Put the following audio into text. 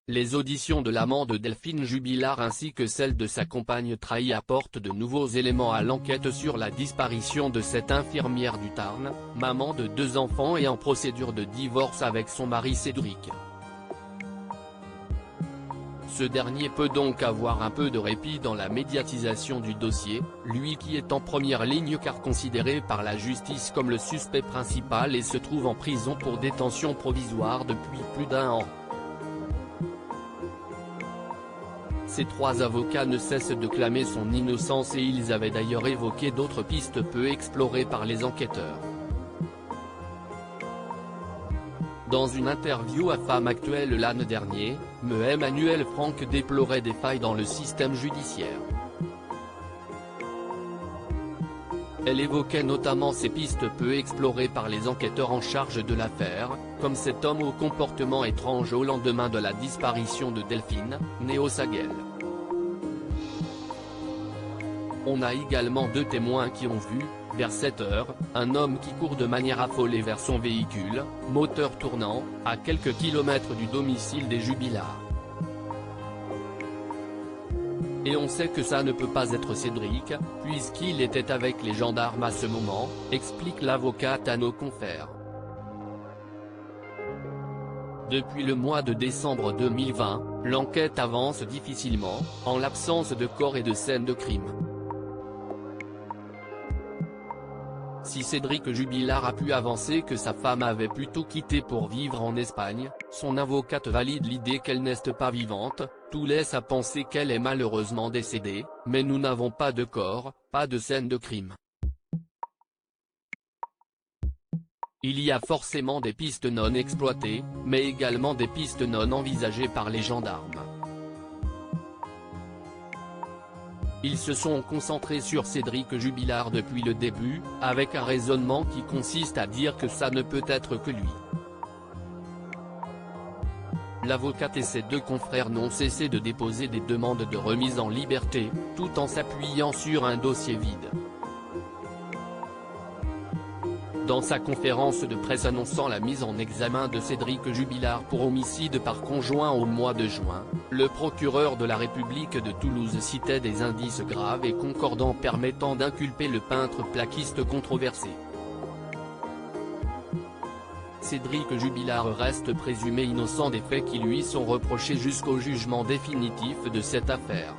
Les auditions de l'amant de Delphine Jubilard ainsi que celles de sa compagne trahie apportent de nouveaux éléments à l'enquête sur la disparition de cette infirmière du Tarn, maman de 2 enfants et en procédure de divorce avec son mari Cédric. Ce dernier peut donc avoir un peu de répit dans la médiatisation du dossier, lui qui est en première ligne car considéré par la justice comme le suspect principal et se trouve en prison pour détention provisoire depuis plus d'1 an. Ces 3 avocats ne cessent de clamer son innocence et ils avaient d'ailleurs évoqué d'autres pistes peu explorées par les enquêteurs. Dans une interview à Femme Actuelle l'année dernière, Emmanuelle Franck déplorait des failles dans le système judiciaire. Elle évoquait notamment ces pistes peu explorées par les enquêteurs en charge de l'affaire, comme cet homme au comportement étrange au lendemain de la disparition de Delphine, Néo Saguel. On a également 2 témoins qui ont vu, vers 7 heures, un homme qui court de manière affolée vers son véhicule, moteur tournant, à quelques kilomètres du domicile des Jubilard. Et on sait que ça ne peut pas être Cédric, puisqu'il était avec les gendarmes à ce moment, explique l'avocate à nos confrères. Depuis le mois de décembre 2020, l'enquête avance difficilement, en l'absence de corps et de scènes de crime. Si Cédric Jubilard a pu avancer que sa femme avait plutôt quitté pour vivre en Espagne, son avocate valide l'idée qu'elle n'est pas vivante, tout laisse à penser qu'elle est malheureusement décédée, mais nous n'avons pas de corps, pas de scène de crime. Il y a forcément des pistes non exploitées, mais également des pistes non envisagées par les gendarmes. Ils se sont concentrés sur Cédric Jubilard depuis le début, avec un raisonnement qui consiste à dire que ça ne peut être que lui. L'avocate et ses 2 confrères n'ont cessé de déposer des demandes de remise en liberté, tout en s'appuyant sur un dossier vide. Dans sa conférence de presse annonçant la mise en examen de Cédric Jubilard pour homicide par conjoint au mois de juin, le procureur de la République de Toulouse citait des indices graves et concordants permettant d'inculper le peintre plaquiste controversé. Cédric Jubilard reste présumé innocent des faits qui lui sont reprochés jusqu'au jugement définitif de cette affaire.